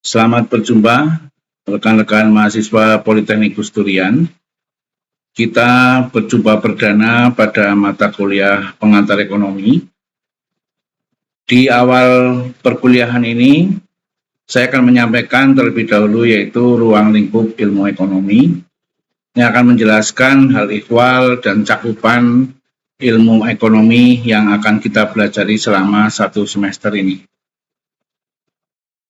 Selamat berjumpa rekan-rekan mahasiswa Politeknik Gusturian. Kita berjumpa perdana pada mata kuliah pengantar ekonomi. Di awal perkuliahan ini, saya akan menyampaikan terlebih dahulu yaitu ruang lingkup ilmu ekonomi yang akan menjelaskan hal ihwal dan cakupan ilmu ekonomi yang akan kita pelajari selama 1 semester ini.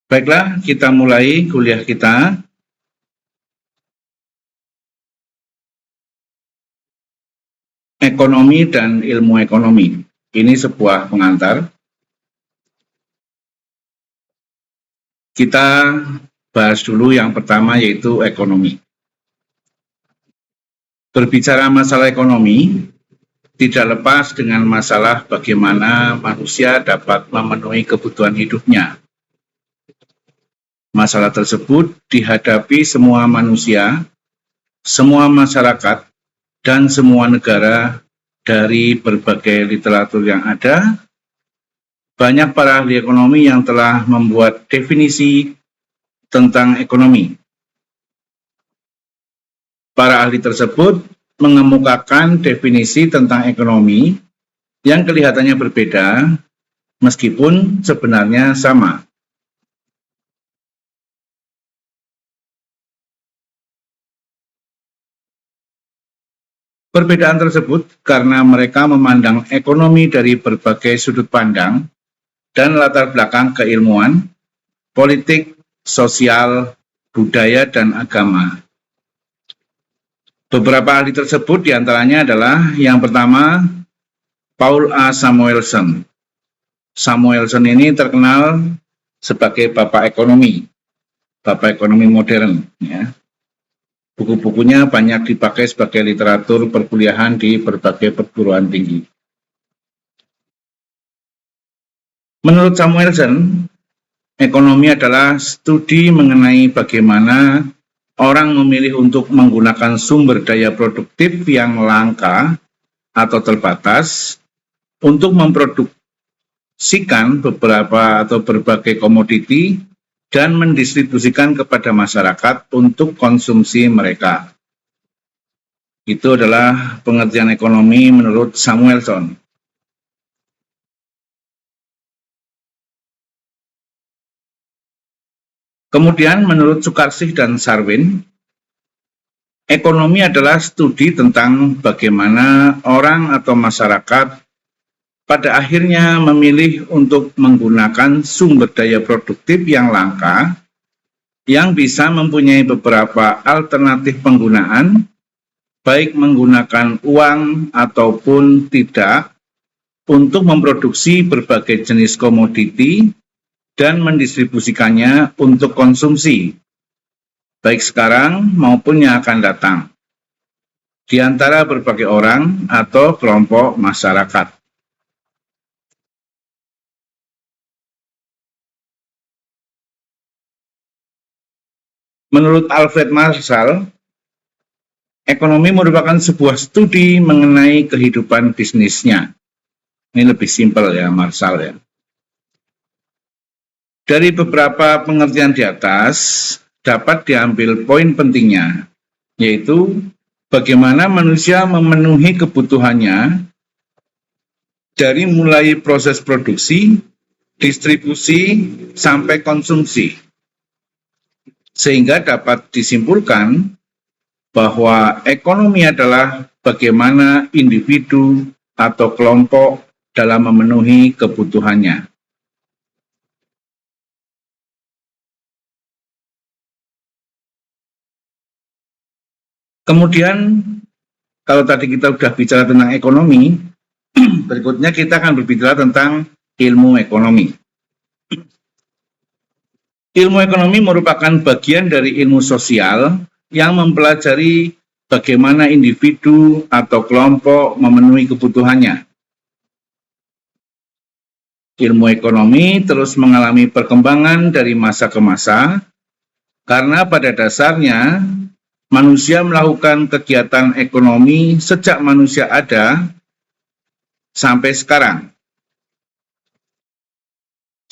Baiklah, kita mulai kuliah kita. Ekonomi dan ilmu ekonomi. Ini sebuah pengantar. Kita bahas dulu yang pertama yaitu ekonomi. Berbicara masalah ekonomi, tidak lepas dengan masalah bagaimana manusia dapat memenuhi kebutuhan hidupnya. Masalah tersebut dihadapi semua manusia, semua masyarakat, dan semua negara dari berbagai literatur yang ada. Banyak para ahli ekonomi yang telah membuat definisi tentang ekonomi. Para ahli tersebut mengemukakan definisi tentang ekonomi yang kelihatannya berbeda, meskipun sebenarnya sama. Perbedaan tersebut karena mereka memandang ekonomi dari berbagai sudut pandang dan latar belakang keilmuan, politik, sosial, budaya, dan agama. Beberapa ahli tersebut diantaranya adalah yang pertama, Paul A. Samuelson. Samuelson ini terkenal sebagai bapak ekonomi modern. Ya. Buku-bukunya banyak dipakai sebagai literatur perkuliahan di berbagai perguruan tinggi. Menurut Samuelson, ekonomi adalah studi mengenai bagaimana orang memilih untuk menggunakan sumber daya produktif yang langka atau terbatas untuk memproduksikan beberapa atau berbagai komoditi dan mendistribusikan kepada masyarakat untuk konsumsi mereka. Itu adalah pengertian ekonomi menurut Samuelson. Kemudian menurut Sukarsih dan Sarwin, ekonomi adalah studi tentang bagaimana orang atau masyarakat pada akhirnya memilih untuk menggunakan sumber daya produktif yang langka yang bisa mempunyai beberapa alternatif penggunaan, baik menggunakan uang ataupun tidak, untuk memproduksi berbagai jenis komoditi dan mendistribusikannya untuk konsumsi, baik sekarang maupun yang akan datang, di antara berbagai orang atau kelompok masyarakat. Menurut Alfred Marshall, ekonomi merupakan sebuah studi mengenai kehidupan bisnisnya. Ini lebih simpel ya, Marshall ya. Dari beberapa pengertian di atas, dapat diambil poin pentingnya, yaitu bagaimana manusia memenuhi kebutuhannya dari mulai proses produksi, distribusi, sampai konsumsi. Sehingga dapat disimpulkan bahwa ekonomi adalah bagaimana individu atau kelompok dalam memenuhi kebutuhannya. Kemudian, kalau tadi kita sudah bicara tentang ekonomi, berikutnya kita akan berbicara tentang ilmu ekonomi. Ilmu ekonomi merupakan bagian dari ilmu sosial yang mempelajari bagaimana individu atau kelompok memenuhi kebutuhannya. Ilmu ekonomi terus mengalami perkembangan dari masa ke masa, karena pada dasarnya manusia melakukan kegiatan ekonomi sejak manusia ada sampai sekarang.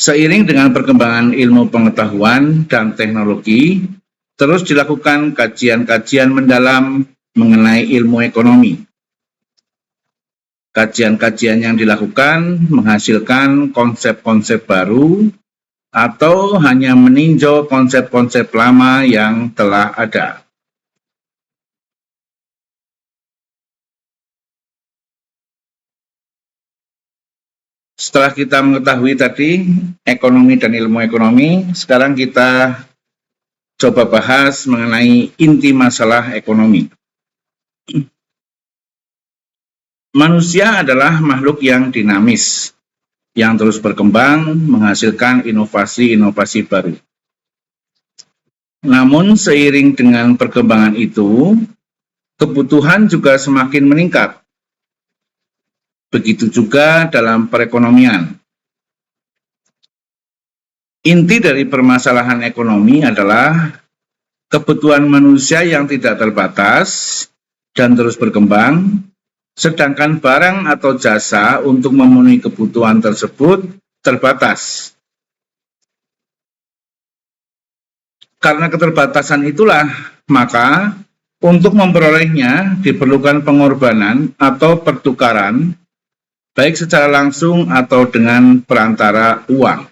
Seiring dengan perkembangan ilmu pengetahuan dan teknologi, terus dilakukan kajian-kajian mendalam mengenai ilmu ekonomi. Kajian-kajian yang dilakukan menghasilkan konsep-konsep baru atau hanya meninjau konsep-konsep lama yang telah ada. Setelah kita mengetahui tadi ekonomi dan ilmu ekonomi, sekarang kita coba bahas mengenai inti masalah ekonomi. Manusia adalah makhluk yang dinamis, yang terus berkembang, menghasilkan inovasi-inovasi baru. Namun seiring dengan perkembangan itu, kebutuhan juga semakin meningkat. Begitu juga dalam perekonomian. Inti dari permasalahan ekonomi adalah kebutuhan manusia yang tidak terbatas dan terus berkembang, sedangkan barang atau jasa untuk memenuhi kebutuhan tersebut terbatas. Karena keterbatasan itulah, maka untuk memperolehnya diperlukan pengorbanan atau pertukaran, baik secara langsung atau dengan perantara uang.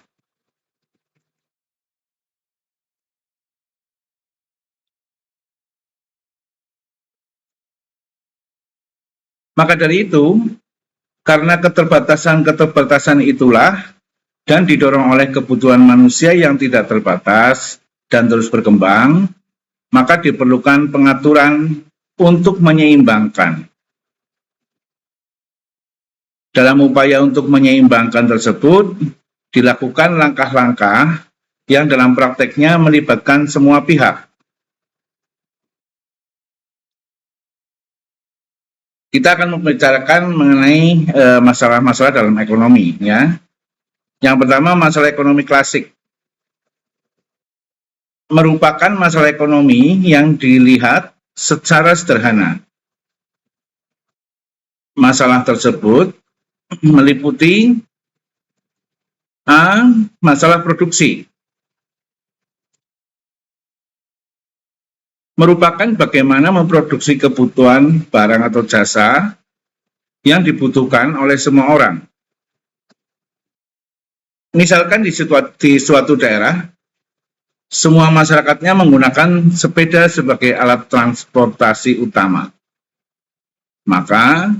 Maka dari itu, karena keterbatasan itulah dan didorong oleh kebutuhan manusia yang tidak terbatas dan terus berkembang, maka diperlukan pengaturan untuk menyeimbangkan. Dalam upaya untuk menyeimbangkan tersebut, dilakukan langkah-langkah yang dalam prakteknya melibatkan semua pihak. Kita akan membicarakan mengenai masalah-masalah dalam ekonomi, ya. Yang pertama, masalah ekonomi klasik. Merupakan masalah ekonomi yang dilihat secara sederhana. Masalah tersebut meliputi A. Masalah produksi. Merupakan bagaimana memproduksi kebutuhan barang atau jasa yang dibutuhkan oleh semua orang. Misalkan di suatu daerah, semua masyarakatnya menggunakan sepeda sebagai alat transportasi utama. Maka,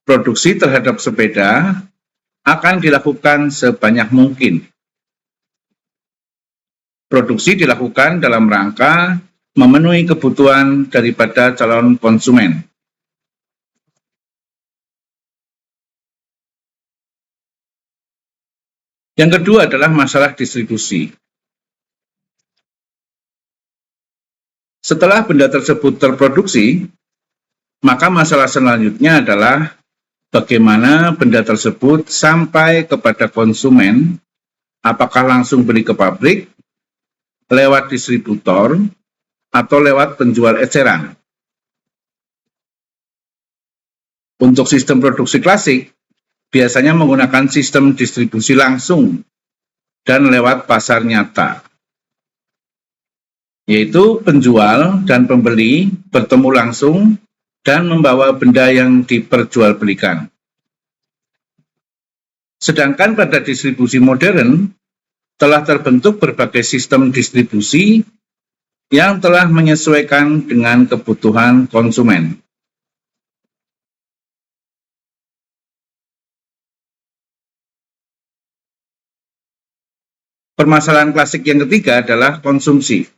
produksi terhadap sepeda akan dilakukan sebanyak mungkin. Produksi dilakukan dalam rangka memenuhi kebutuhan daripada calon konsumen. Yang kedua adalah masalah distribusi. Setelah benda tersebut terproduksi, maka masalah selanjutnya adalah bagaimana benda tersebut sampai kepada konsumen, apakah langsung beli ke pabrik, lewat distributor, atau lewat penjual eceran. Untuk sistem produksi klasik, biasanya menggunakan sistem distribusi langsung dan lewat pasar nyata, yaitu penjual dan pembeli bertemu langsung dan membawa benda yang diperjualbelikan. Sedangkan pada distribusi modern, telah terbentuk berbagai sistem distribusi yang telah menyesuaikan dengan kebutuhan konsumen. Permasalahan klasik yang ketiga adalah konsumsi.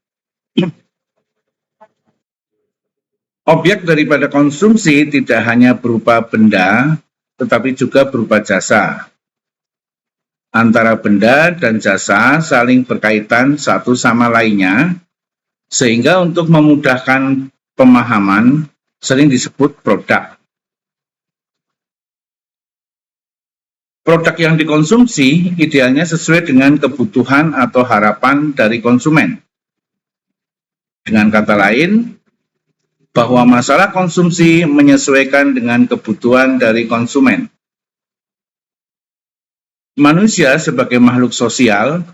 Objek daripada konsumsi tidak hanya berupa benda, tetapi juga berupa jasa. Antara benda dan jasa saling berkaitan satu sama lainnya, sehingga untuk memudahkan pemahaman sering disebut produk. Produk yang dikonsumsi idealnya sesuai dengan kebutuhan atau harapan dari konsumen. Dengan kata lain, bahwa masalah konsumsi menyesuaikan dengan kebutuhan dari konsumen. Manusia sebagai makhluk sosial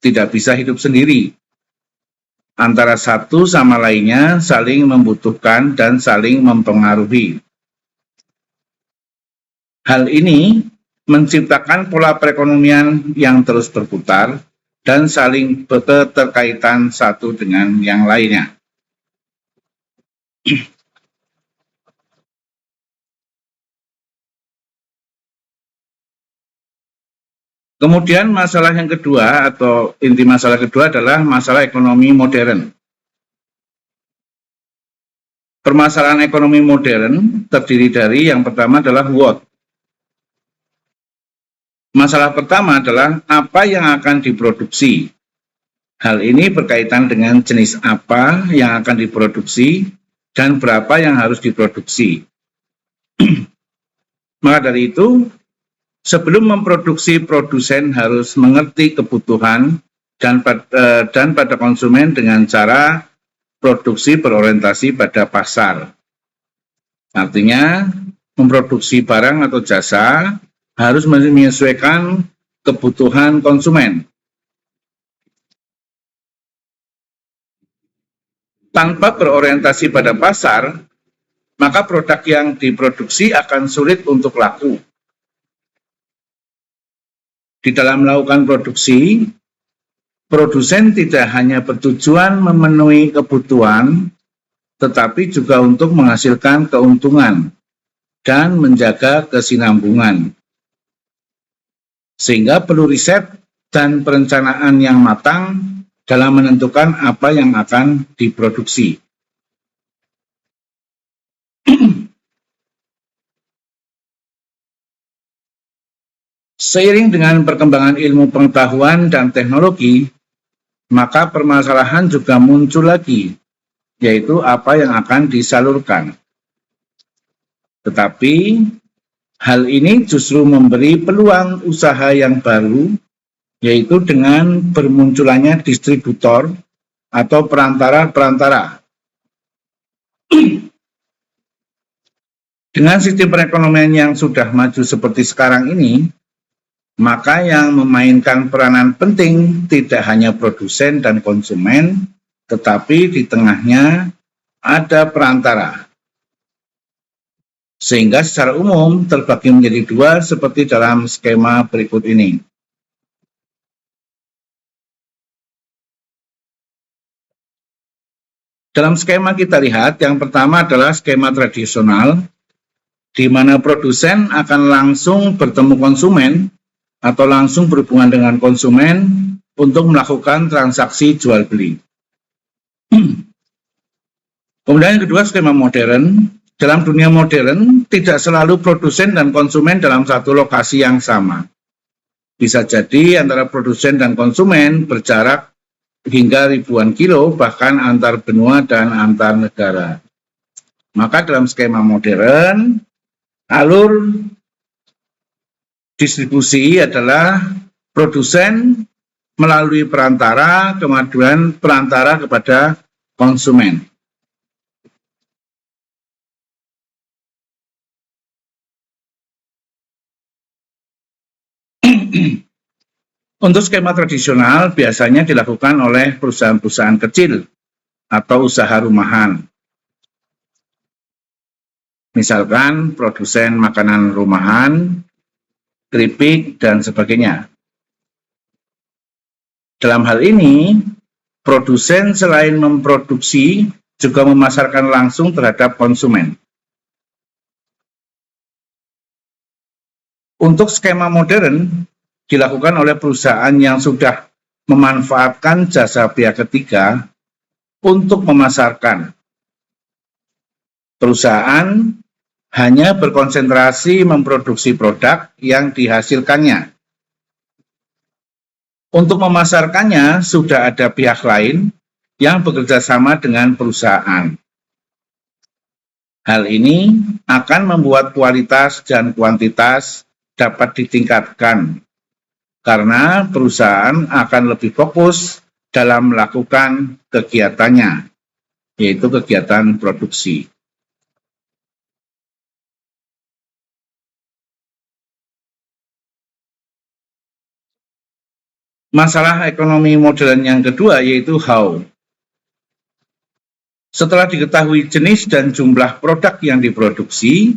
tidak bisa hidup sendiri. Antara satu sama lainnya saling membutuhkan dan saling mempengaruhi. Hal ini menciptakan pola perekonomian yang terus berputar dan saling berketerkaitan satu dengan yang lainnya. Kemudian masalah yang kedua atau inti masalah kedua adalah masalah ekonomi modern. Permasalahan ekonomi modern terdiri dari yang pertama adalah what. Masalah pertama adalah apa yang akan diproduksi. Hal ini berkaitan dengan jenis apa yang akan diproduksi dan berapa yang harus diproduksi. Maka dari itu, sebelum memproduksi, produsen harus mengerti kebutuhan dan pada konsumen dengan cara produksi berorientasi pada pasar. Artinya, memproduksi barang atau jasa harus menyesuaikan kebutuhan konsumen. Tanpa berorientasi pada pasar, maka produk yang diproduksi akan sulit untuk laku. Di dalam melakukan produksi, produsen tidak hanya bertujuan memenuhi kebutuhan, tetapi juga untuk menghasilkan keuntungan dan menjaga kesinambungan. Sehingga perlu riset dan perencanaan yang matang dalam menentukan apa yang akan diproduksi. Seiring dengan perkembangan ilmu pengetahuan dan teknologi, maka permasalahan juga muncul lagi, yaitu apa yang akan disalurkan. Tetapi hal ini justru memberi peluang usaha yang baru, yaitu dengan bermunculannya distributor atau perantara-perantara. Dengan sistem perekonomian yang sudah maju seperti sekarang ini, maka yang memainkan peranan penting tidak hanya produsen dan konsumen, tetapi di tengahnya ada perantara. Sehingga secara umum terbagi menjadi dua seperti dalam skema berikut ini. Dalam skema kita lihat, yang pertama adalah skema tradisional, di mana produsen akan langsung bertemu konsumen atau langsung berhubungan dengan konsumen untuk melakukan transaksi jual beli. Kemudian yang kedua, skema modern. Dalam dunia modern, tidak selalu produsen dan konsumen dalam satu lokasi yang sama. Bisa jadi antara produsen dan konsumen berjarak hingga ribuan kilo, bahkan antar benua dan antar negara. Maka dalam skema modern, alur distribusi adalah produsen melalui perantara, kemudian perantara kepada konsumen. Untuk skema tradisional biasanya dilakukan oleh perusahaan-perusahaan kecil atau usaha rumahan. Misalkan produsen makanan rumahan, keripik, dan sebagainya. Dalam hal ini, produsen selain memproduksi juga memasarkan langsung terhadap konsumen. Untuk skema modern, dilakukan oleh perusahaan yang sudah memanfaatkan jasa pihak ketiga untuk memasarkan. Perusahaan hanya berkonsentrasi memproduksi produk yang dihasilkannya. Untuk memasarkannya, sudah ada pihak lain yang bekerja sama dengan perusahaan. Hal ini akan membuat kualitas dan kuantitas dapat ditingkatkan, karena perusahaan akan lebih fokus dalam melakukan kegiatannya, yaitu kegiatan produksi. Masalah ekonomi modern yang kedua yaitu how. Setelah diketahui jenis dan jumlah produk yang diproduksi,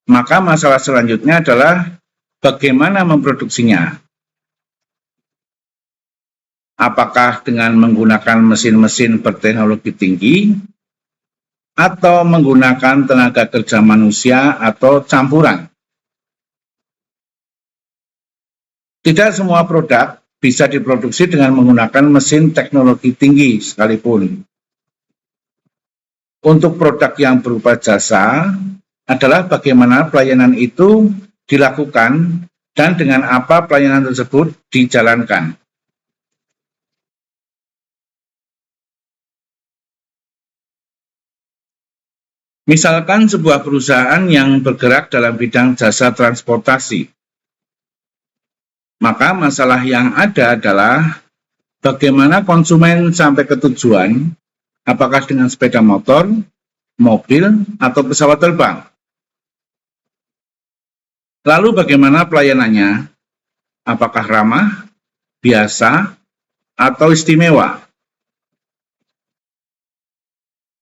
maka masalah selanjutnya adalah bagaimana memproduksinya. Apakah dengan menggunakan mesin-mesin berteknologi tinggi atau menggunakan tenaga kerja manusia atau campuran. Tidak semua produk bisa diproduksi dengan menggunakan mesin teknologi tinggi sekalipun. Untuk produk yang berupa jasa adalah bagaimana pelayanan itu dilakukan dan dengan apa pelayanan tersebut dijalankan. Misalkan sebuah perusahaan yang bergerak dalam bidang jasa transportasi. Maka masalah yang ada adalah bagaimana konsumen sampai ke tujuan, apakah dengan sepeda motor, mobil, atau pesawat terbang. Lalu bagaimana pelayanannya? Apakah ramah, biasa, atau istimewa?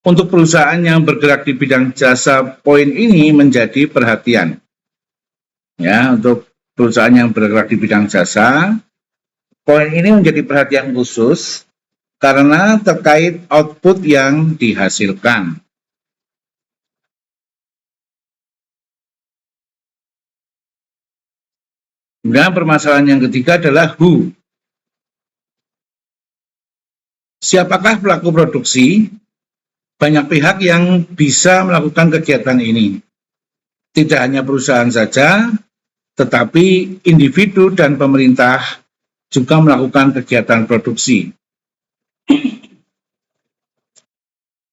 Untuk perusahaan yang bergerak di bidang jasa, poin ini menjadi perhatian. Ya, untuk perusahaan yang bergerak di bidang jasa, poin ini menjadi perhatian khusus karena terkait output yang dihasilkan. Kemudian permasalahan yang ketiga adalah who. Siapakah pelaku produksi? Banyak pihak yang bisa melakukan kegiatan ini. Tidak hanya perusahaan saja, tetapi individu dan pemerintah juga melakukan kegiatan produksi.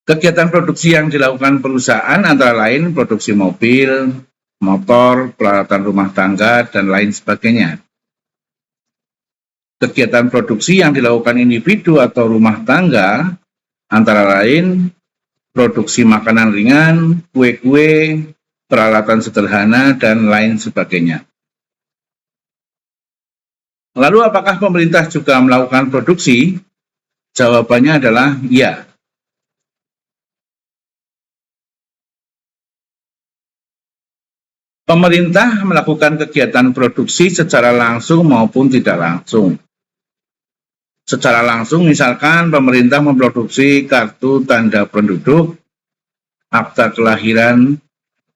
Kegiatan produksi yang dilakukan perusahaan antara lain produksi mobil, motor, peralatan rumah tangga, dan lain sebagainya. Kegiatan produksi yang dilakukan individu atau rumah tangga antara lain produksi makanan ringan, kue-kue, peralatan sederhana, dan lain sebagainya. Lalu apakah pemerintah juga melakukan produksi? Jawabannya adalah ya. Pemerintah melakukan kegiatan produksi secara langsung maupun tidak langsung. Secara langsung misalkan pemerintah memproduksi kartu tanda penduduk, akta kelahiran,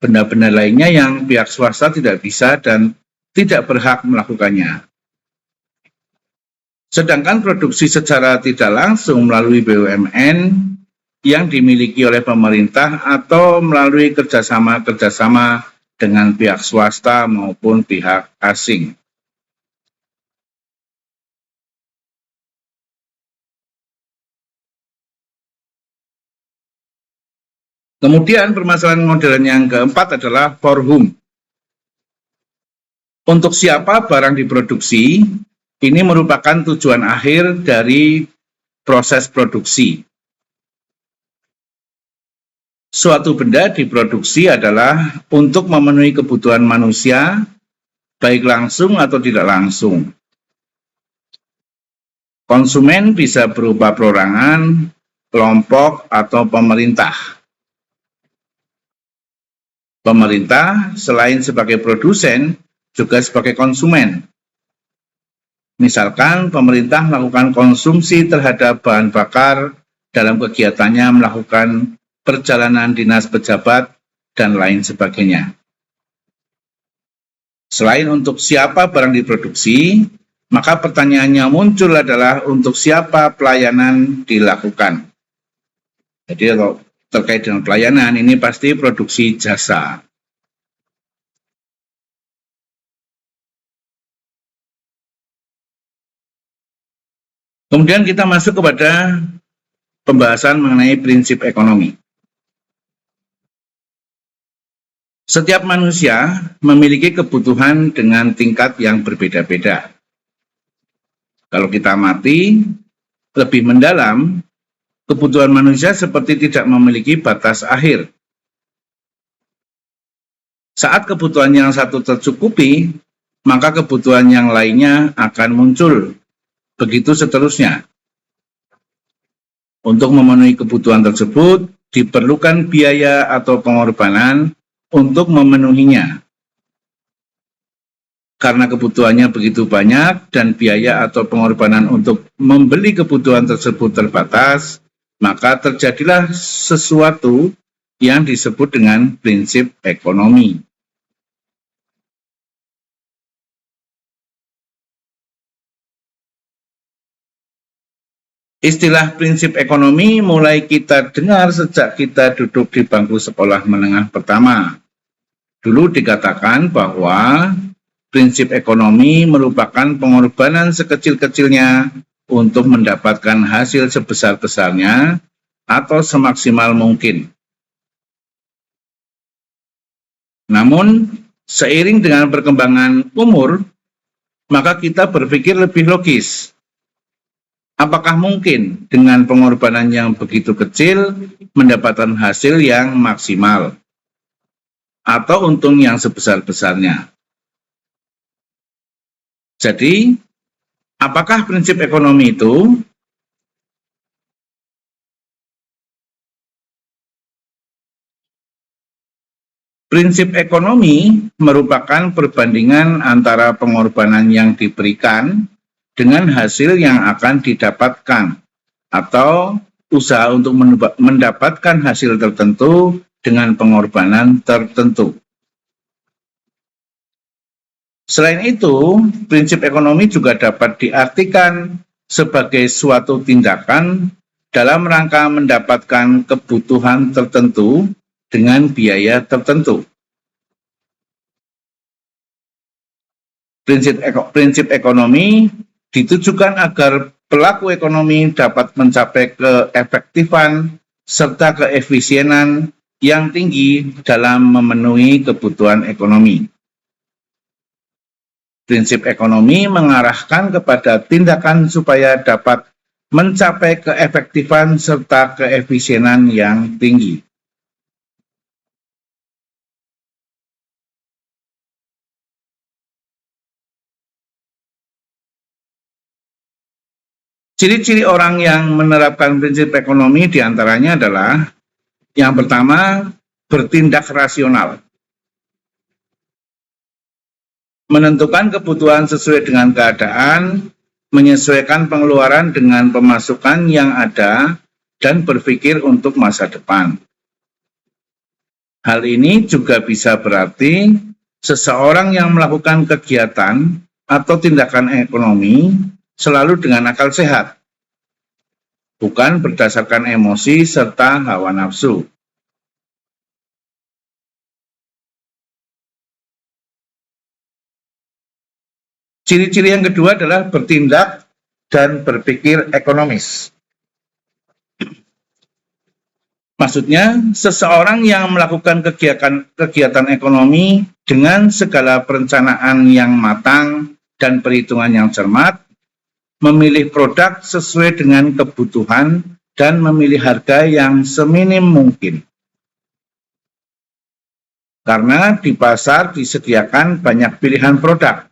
benda-benda lainnya yang pihak swasta tidak bisa dan tidak berhak melakukannya. Sedangkan produksi secara tidak langsung melalui BUMN yang dimiliki oleh pemerintah atau melalui kerjasama dengan pihak swasta maupun pihak asing. Kemudian permasalahan modern yang keempat adalah for whom. Untuk siapa barang diproduksi, ini merupakan tujuan akhir dari proses produksi. Suatu benda diproduksi adalah untuk memenuhi kebutuhan manusia, baik langsung atau tidak langsung. Konsumen bisa berupa perorangan, kelompok, atau pemerintah. Pemerintah selain sebagai produsen juga sebagai konsumen. Misalkan pemerintah melakukan konsumsi terhadap bahan bakar dalam kegiatannya melakukan perjalanan dinas pejabat dan lain sebagainya. Selain untuk siapa barang diproduksi, maka pertanyaannya muncul adalah untuk siapa pelayanan dilakukan. Jadi kalau terkait dengan pelayanan ini pasti produksi jasa. Kemudian kita masuk kepada pembahasan mengenai prinsip ekonomi. Setiap manusia memiliki kebutuhan dengan tingkat yang berbeda-beda. Kalau kita mati, lebih mendalam, kebutuhan manusia seperti tidak memiliki batas akhir. Saat kebutuhan yang satu tercukupi, maka kebutuhan yang lainnya akan muncul Begitu seterusnya. Untuk memenuhi kebutuhan tersebut, diperlukan biaya atau pengorbanan untuk memenuhinya. Karena kebutuhannya begitu banyak dan biaya atau pengorbanan untuk membeli kebutuhan tersebut terbatas, maka terjadilah sesuatu yang disebut dengan prinsip ekonomi. Istilah prinsip ekonomi mulai kita dengar sejak kita duduk di bangku sekolah menengah pertama. Dulu dikatakan bahwa prinsip ekonomi merupakan pengorbanan sekecil-kecilnya untuk mendapatkan hasil sebesar-besarnya atau semaksimal mungkin. Namun, seiring dengan perkembangan umur, maka kita berpikir lebih logis. Apakah mungkin dengan pengorbanan yang begitu kecil mendapatkan hasil yang maksimal atau untung yang sebesar-besarnya? Jadi, apakah prinsip ekonomi itu? Prinsip ekonomi merupakan perbandingan antara pengorbanan yang diberikan dengan hasil yang akan didapatkan atau usaha untuk mendapatkan hasil tertentu dengan pengorbanan tertentu. Selain itu, prinsip ekonomi juga dapat diartikan sebagai suatu tindakan dalam rangka mendapatkan kebutuhan tertentu dengan biaya tertentu. Prinsip ekonomi ditujukan agar pelaku ekonomi dapat mencapai keefektifan serta keefisienan yang tinggi dalam memenuhi kebutuhan ekonomi. Prinsip ekonomi mengarahkan kepada tindakan supaya dapat mencapai keefektifan serta keefisienan yang tinggi. Ciri-ciri orang yang menerapkan prinsip ekonomi diantaranya adalah yang pertama, bertindak rasional. Menentukan kebutuhan sesuai dengan keadaan, menyesuaikan pengeluaran dengan pemasukan yang ada, dan berpikir untuk masa depan. Hal ini juga bisa berarti seseorang yang melakukan kegiatan atau tindakan ekonomi selalu dengan akal sehat, bukan berdasarkan emosi serta hawa nafsu. Ciri-ciri yang kedua adalah bertindak dan berpikir ekonomis. Maksudnya, seseorang yang melakukan kegiatan ekonomi dengan segala perencanaan yang matang dan perhitungan yang cermat, memilih produk sesuai dengan kebutuhan, dan memilih harga yang seminim mungkin. Karena di pasar disediakan banyak pilihan produk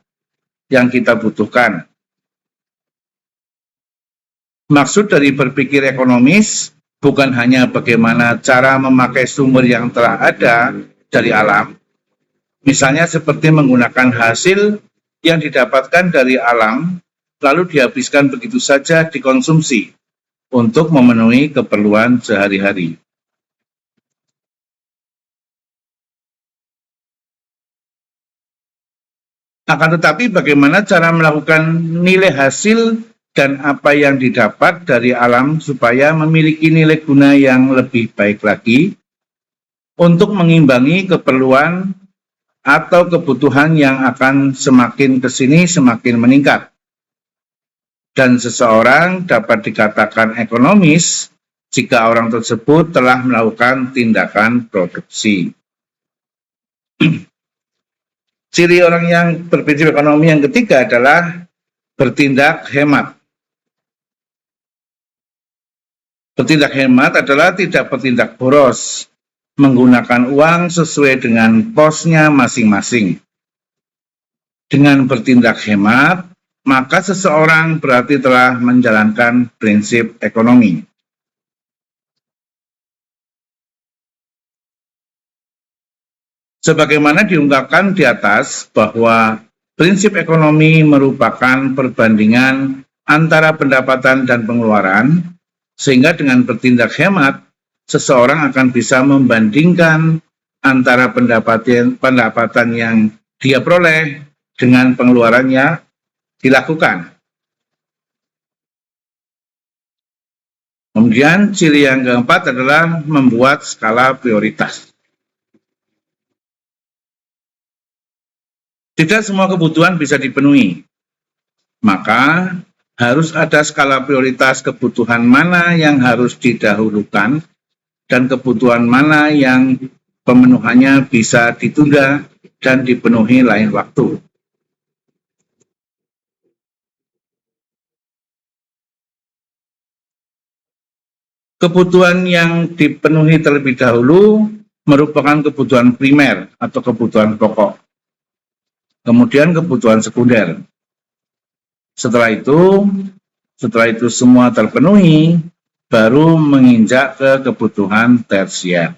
yang kita butuhkan. Maksud dari berpikir ekonomis bukan hanya bagaimana cara memakai sumber yang telah ada dari alam, misalnya seperti menggunakan hasil yang didapatkan dari alam, lalu dihabiskan begitu saja dikonsumsi untuk memenuhi keperluan sehari-hari. Akan tetapi bagaimana cara melakukan nilai hasil dan apa yang didapat dari alam supaya memiliki nilai guna yang lebih baik lagi untuk mengimbangi keperluan atau kebutuhan yang akan semakin kesini semakin meningkat. Dan seseorang dapat dikatakan ekonomis jika orang tersebut telah melakukan tindakan produksi. Ciri orang yang berprinsip ekonomi yang ketiga adalah bertindak hemat. Bertindak hemat adalah tidak bertindak boros, menggunakan uang sesuai dengan posnya masing-masing. Dengan bertindak hemat, maka seseorang berarti telah menjalankan prinsip ekonomi. Sebagaimana diungkapkan di atas bahwa prinsip ekonomi merupakan perbandingan antara pendapatan dan pengeluaran, sehingga dengan bertindak hemat, seseorang akan bisa membandingkan antara pendapatan yang dia peroleh dengan pengeluarannya dilakukan. Kemudian ciri yang keempat adalah membuat skala prioritas. Tidak semua kebutuhan bisa dipenuhi, maka harus ada skala prioritas kebutuhan mana yang harus didahulukan dan kebutuhan mana yang pemenuhannya bisa ditunda dan dipenuhi lain waktu. Kebutuhan yang dipenuhi terlebih dahulu merupakan kebutuhan primer atau kebutuhan pokok. Kemudian kebutuhan sekunder. Setelah itu semua terpenuhi, baru menginjak ke kebutuhan tersier.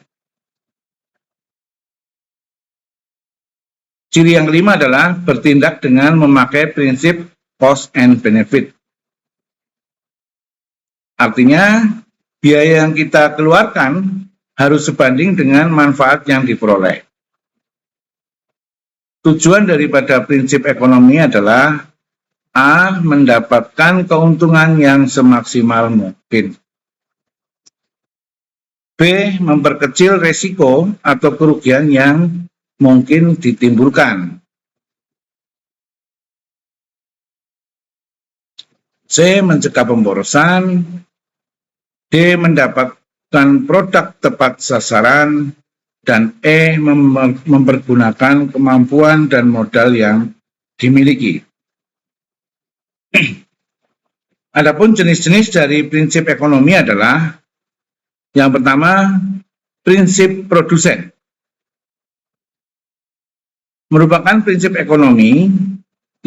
Ciri yang kelima adalah bertindak dengan memakai prinsip cost and benefit. Artinya, biaya yang kita keluarkan harus sebanding dengan manfaat yang diperoleh. Tujuan daripada prinsip ekonomi adalah A. Mendapatkan keuntungan yang semaksimal mungkin. B. Memperkecil resiko atau kerugian yang mungkin ditimbulkan. C. Mencegah pemborosan. D. Mendapatkan produk tepat sasaran. Dan E. Mempergunakan kemampuan dan modal yang dimiliki. Adapun jenis-jenis dari prinsip ekonomi adalah yang pertama, prinsip produsen. Merupakan prinsip ekonomi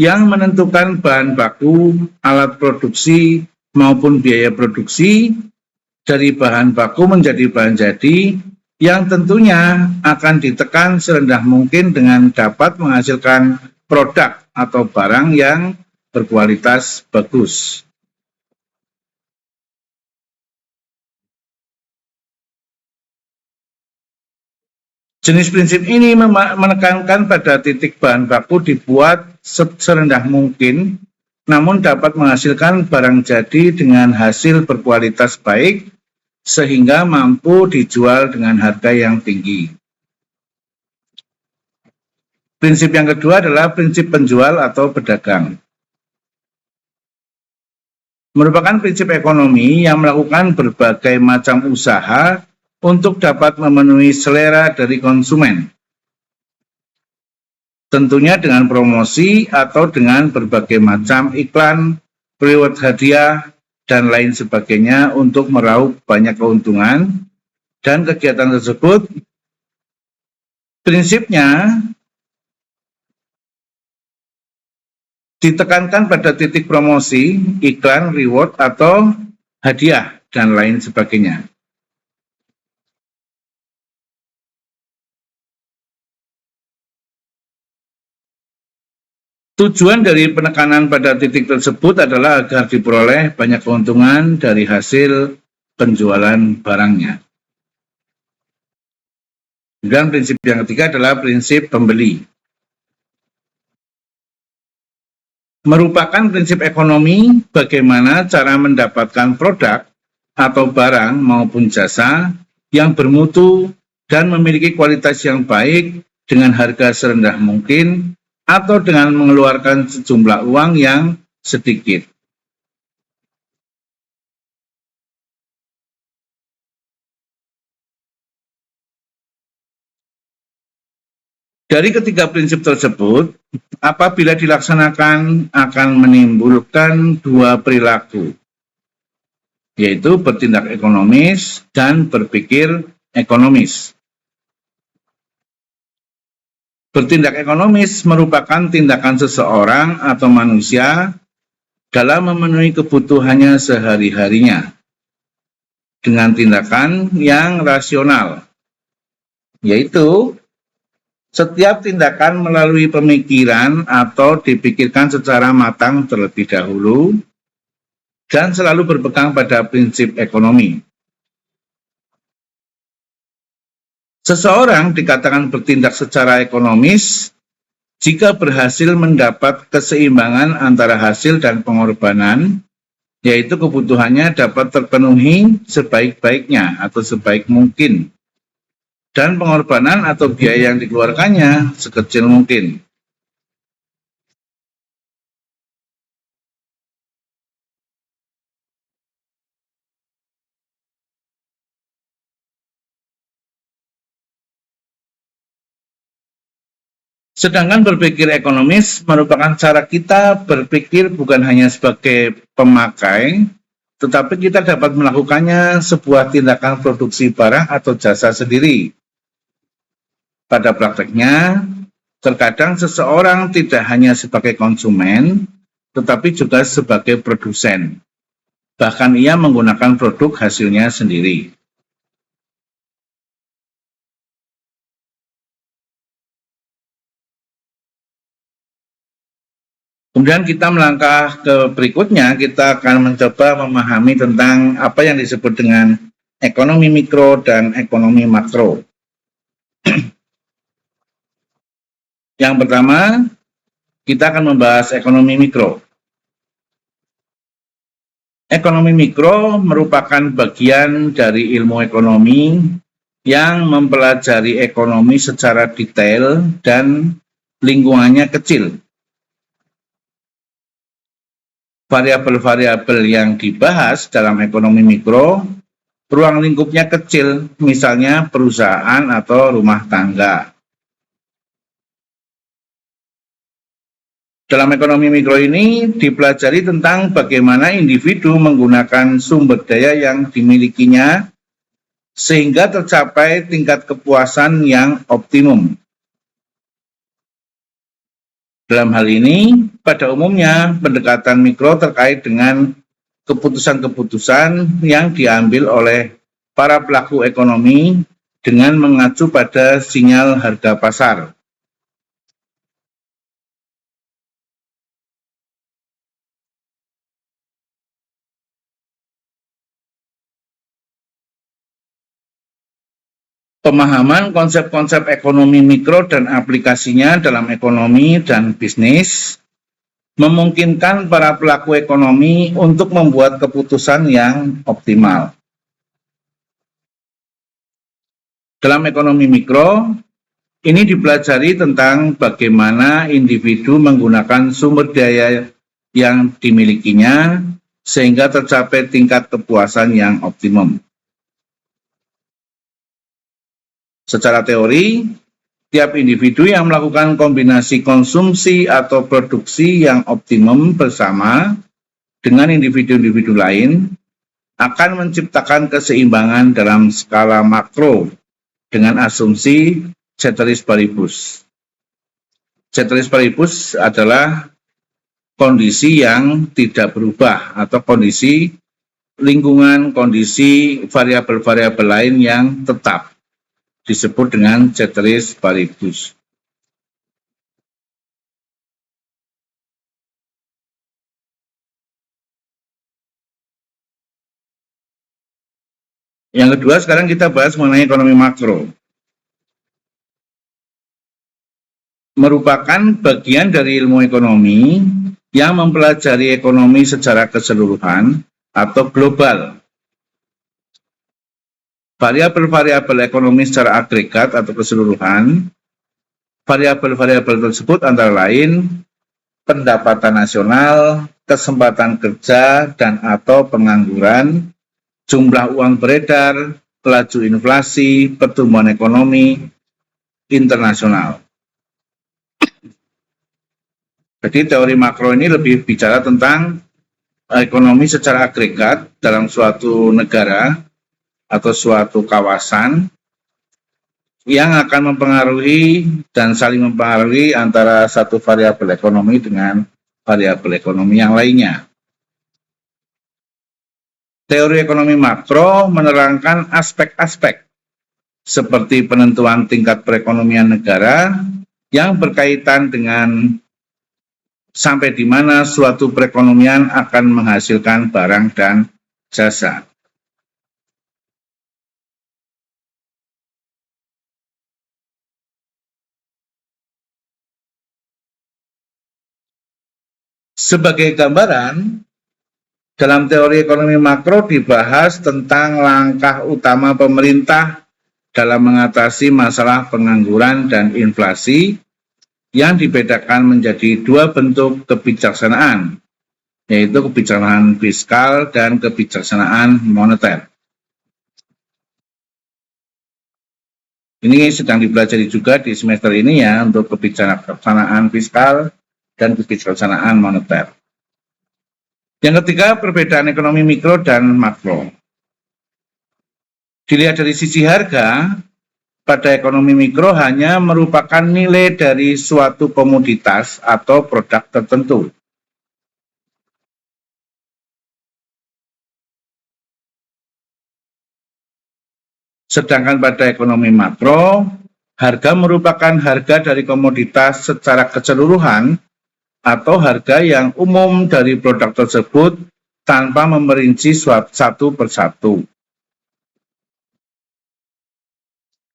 yang menentukan bahan baku, alat produksi, maupun biaya produksi dari bahan baku menjadi bahan jadi yang tentunya akan ditekan serendah mungkin dengan dapat menghasilkan produk atau barang yang berkualitas bagus. Jenis prinsip ini menekankan pada titik bahan baku dibuat serendah mungkin, namun dapat menghasilkan barang jadi dengan hasil berkualitas baik, sehingga mampu dijual dengan harga yang tinggi. Prinsip yang kedua adalah prinsip penjual atau pedagang. Merupakan prinsip ekonomi yang melakukan berbagai macam usaha untuk dapat memenuhi selera dari konsumen. Tentunya dengan promosi atau dengan berbagai macam iklan, reward hadiah, dan lain sebagainya untuk meraup banyak keuntungan, dan kegiatan tersebut prinsipnya ditekankan pada titik promosi, iklan, reward, atau hadiah, dan lain sebagainya. Tujuan dari penekanan pada titik tersebut adalah agar diperoleh banyak keuntungan dari hasil penjualan barangnya. Dan prinsip yang ketiga adalah prinsip pembeli. Merupakan prinsip ekonomi bagaimana cara mendapatkan produk atau barang maupun jasa yang bermutu dan memiliki kualitas yang baik dengan harga serendah mungkin atau dengan mengeluarkan sejumlah uang yang sedikit. Dari ketiga prinsip tersebut, apabila dilaksanakan akan menimbulkan dua perilaku, yaitu bertindak ekonomis dan berpikir ekonomis. Bertindak ekonomis merupakan tindakan seseorang atau manusia dalam memenuhi kebutuhannya sehari-harinya dengan tindakan yang rasional, yaitu setiap tindakan melalui pemikiran atau dipikirkan secara matang terlebih dahulu dan selalu berpegang pada prinsip ekonomi. Seseorang dikatakan bertindak secara ekonomis jika berhasil mendapat keseimbangan antara hasil dan pengorbanan, yaitu kebutuhannya dapat terpenuhi sebaik-baiknya atau sebaik mungkin, dan pengorbanan atau biaya yang dikeluarkannya sekecil mungkin. Sedangkan berpikir ekonomis merupakan cara kita berpikir bukan hanya sebagai pemakai, tetapi kita dapat melakukannya sebuah tindakan produksi barang atau jasa sendiri. Pada prakteknya, terkadang seseorang tidak hanya sebagai konsumen, tetapi juga sebagai produsen. Bahkan ia menggunakan produk hasilnya sendiri. Kemudian kita melangkah ke berikutnya, kita akan mencoba memahami tentang apa yang disebut dengan ekonomi mikro dan ekonomi makro. Yang pertama, kita akan membahas ekonomi mikro. Ekonomi mikro merupakan bagian dari ilmu ekonomi yang mempelajari ekonomi secara detail dan lingkungannya kecil. Variabel-variabel yang dibahas dalam ekonomi mikro, ruang lingkupnya kecil, misalnya perusahaan atau rumah tangga. Dalam ekonomi mikro ini dipelajari tentang bagaimana individu menggunakan sumber daya yang dimilikinya sehingga tercapai tingkat kepuasan yang optimum. Dalam hal ini, pada umumnya pendekatan mikro terkait dengan keputusan-keputusan yang diambil oleh para pelaku ekonomi dengan mengacu pada sinyal harga pasar. Pemahaman konsep-konsep ekonomi mikro dan aplikasinya dalam ekonomi dan bisnis memungkinkan para pelaku ekonomi untuk membuat keputusan yang optimal. Dalam ekonomi mikro, ini dipelajari tentang bagaimana individu menggunakan sumber daya yang dimilikinya sehingga tercapai tingkat kepuasan yang optimum. Secara teori, tiap individu yang melakukan kombinasi konsumsi atau produksi yang optimum bersama dengan individu-individu lain akan menciptakan keseimbangan dalam skala makro dengan asumsi ceteris paribus. Ceteris paribus adalah kondisi yang tidak berubah atau kondisi lingkungan, kondisi variabel-variabel lain yang tetap, disebut dengan ceteris paribus. Yang kedua, sekarang kita bahas mengenai ekonomi makro. Merupakan bagian dari ilmu ekonomi yang mempelajari ekonomi secara keseluruhan atau global. Variabel-variabel ekonomi secara agregat atau keseluruhan, variabel-variabel tersebut antara lain pendapatan nasional, kesempatan kerja dan atau pengangguran, jumlah uang beredar, laju inflasi, pertumbuhan ekonomi internasional. Jadi teori makro ini lebih bicara tentang ekonomi secara agregat dalam suatu negara atau suatu kawasan yang akan mempengaruhi dan saling mempengaruhi antara satu variabel ekonomi dengan variabel ekonomi yang lainnya. Teori ekonomi makro menerangkan aspek-aspek seperti penentuan tingkat perekonomian negara yang berkaitan dengan sampai di mana suatu perekonomian akan menghasilkan barang dan jasa. Sebagai gambaran, dalam teori ekonomi makro dibahas tentang langkah utama pemerintah dalam mengatasi masalah pengangguran dan inflasi yang dibedakan menjadi dua bentuk kebijaksanaan, yaitu kebijaksanaan fiskal dan kebijaksanaan moneter. Ini sedang dipelajari juga di semester ini ya, untuk kebijaksanaan fiskal dan kebijaksanaan moneter. Yang ketiga, perbedaan ekonomi mikro dan makro. Dilihat dari sisi harga, pada ekonomi mikro hanya merupakan nilai dari suatu komoditas atau produk tertentu. Sedangkan pada ekonomi makro, harga merupakan harga dari komoditas secara keseluruhan atau harga yang umum dari produk tersebut tanpa memerinci satu persatu.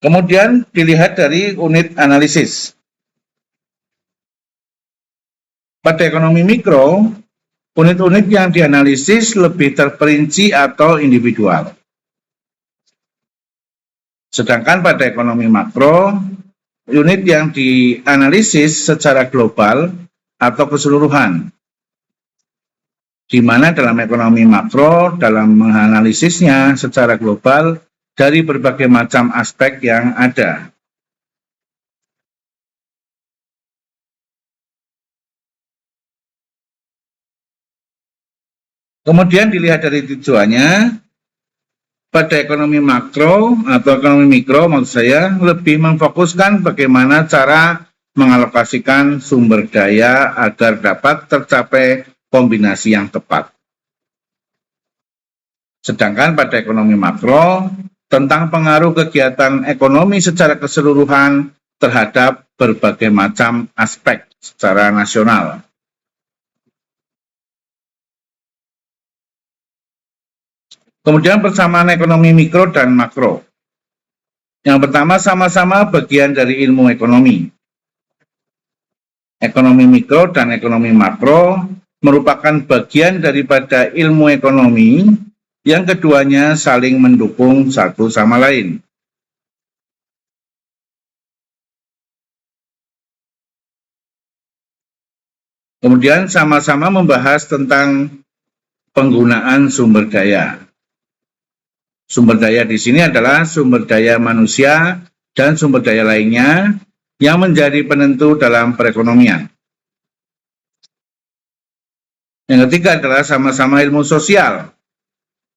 Kemudian dilihat dari unit analisis. Pada ekonomi mikro, unit-unit yang dianalisis lebih terperinci atau individual. Sedangkan pada ekonomi makro, unit yang dianalisis secara global atau keseluruhan, di mana dalam ekonomi makro, dalam menganalisisnya secara global dari berbagai macam aspek yang ada. Kemudian dilihat dari tujuannya, pada ekonomi makro atau ekonomi mikro maksud saya lebih memfokuskan bagaimana cara mengalokasikan sumber daya agar dapat tercapai kombinasi yang tepat. Sedangkan pada ekonomi makro, tentang pengaruh kegiatan ekonomi secara keseluruhan terhadap berbagai macam aspek secara nasional. Kemudian persamaan ekonomi mikro dan makro. Yang pertama, sama-sama bagian dari ilmu ekonomi. Ekonomi mikro dan ekonomi makro merupakan bagian daripada ilmu ekonomi yang keduanya saling mendukung satu sama lain. Kemudian sama-sama membahas tentang penggunaan sumber daya. Sumber daya di sini adalah sumber daya manusia dan sumber daya lainnya yang menjadi penentu dalam perekonomian. Yang ketiga adalah sama-sama ilmu sosial.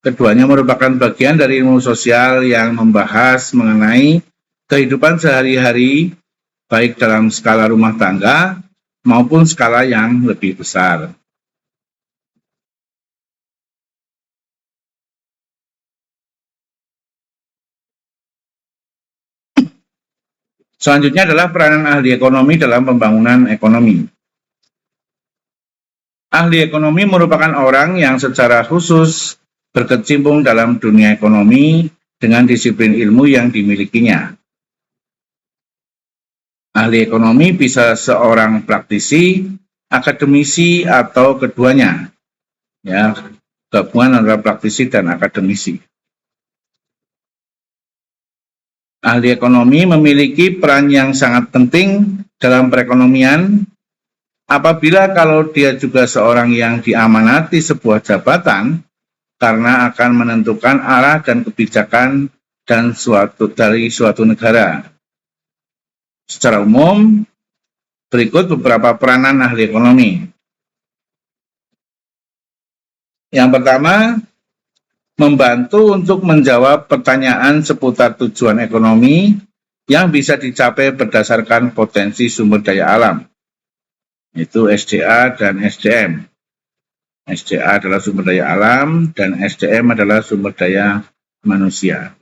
Keduanya merupakan bagian dari ilmu sosial yang membahas mengenai kehidupan sehari-hari, baik dalam skala rumah tangga maupun skala yang lebih besar. Selanjutnya adalah peranan ahli ekonomi dalam pembangunan ekonomi. Ahli ekonomi merupakan orang yang secara khusus berkecimpung dalam dunia ekonomi dengan disiplin ilmu yang dimilikinya. Ahli ekonomi bisa seorang praktisi, akademisi, atau keduanya. Ya, gabungan antara praktisi dan akademisi. Ahli ekonomi memiliki peran yang sangat penting dalam perekonomian apabila kalau dia juga seorang yang diamanati sebuah jabatan karena akan menentukan arah dan kebijakan dari suatu negara. Secara umum, berikut beberapa peranan ahli ekonomi. Yang pertama, membantu untuk menjawab pertanyaan seputar tujuan ekonomi yang bisa dicapai berdasarkan potensi sumber daya alam, yaitu SDA dan SDM. SDA adalah sumber daya alam dan SDM adalah sumber daya manusia.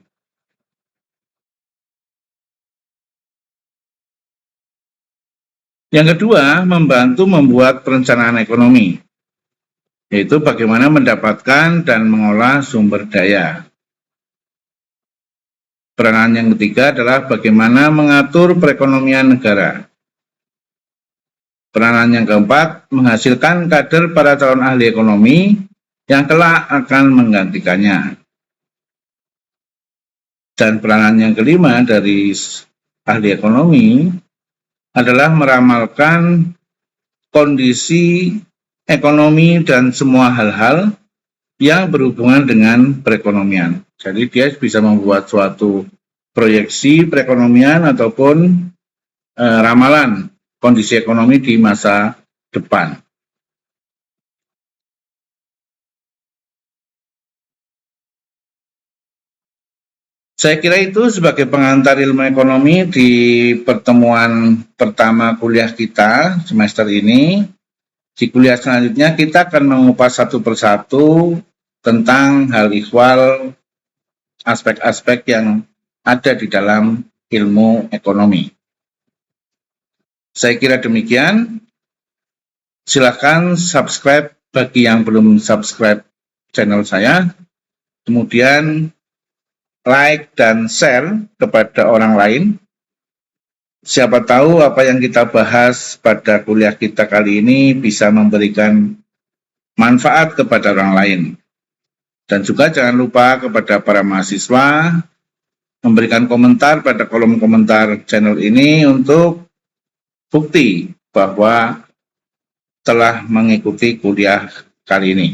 Yang kedua, membantu membuat perencanaan ekonomi, yaitu bagaimana mendapatkan dan mengolah sumber daya. Peranan yang ketiga adalah bagaimana mengatur perekonomian negara. Peranan yang keempat, menghasilkan kader para calon ahli ekonomi yang kelak akan menggantikannya. Dan peranan yang kelima dari ahli ekonomi adalah meramalkan kondisi ekonomi dan semua hal-hal yang berhubungan dengan perekonomian. Jadi dia bisa membuat suatu proyeksi perekonomian ataupun ramalan kondisi ekonomi di masa depan. Saya kira itu sebagai pengantar ilmu ekonomi di pertemuan pertama kuliah kita semester ini. Di kuliah selanjutnya kita akan mengupas satu persatu tentang hal ihwal aspek-aspek yang ada di dalam ilmu ekonomi. Saya kira demikian. Silakan subscribe bagi yang belum subscribe channel saya. Kemudian like dan share kepada orang lain. Siapa tahu apa yang kita bahas pada kuliah kita kali ini bisa memberikan manfaat kepada orang lain. Dan juga jangan lupa kepada para mahasiswa memberikan komentar pada kolom komentar channel ini untuk bukti bahwa telah mengikuti kuliah kali ini.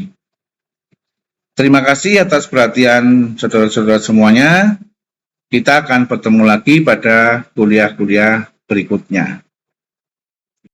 Terima kasih atas perhatian saudara-saudara semuanya. Kita akan bertemu lagi pada kuliah-kuliah berikutnya.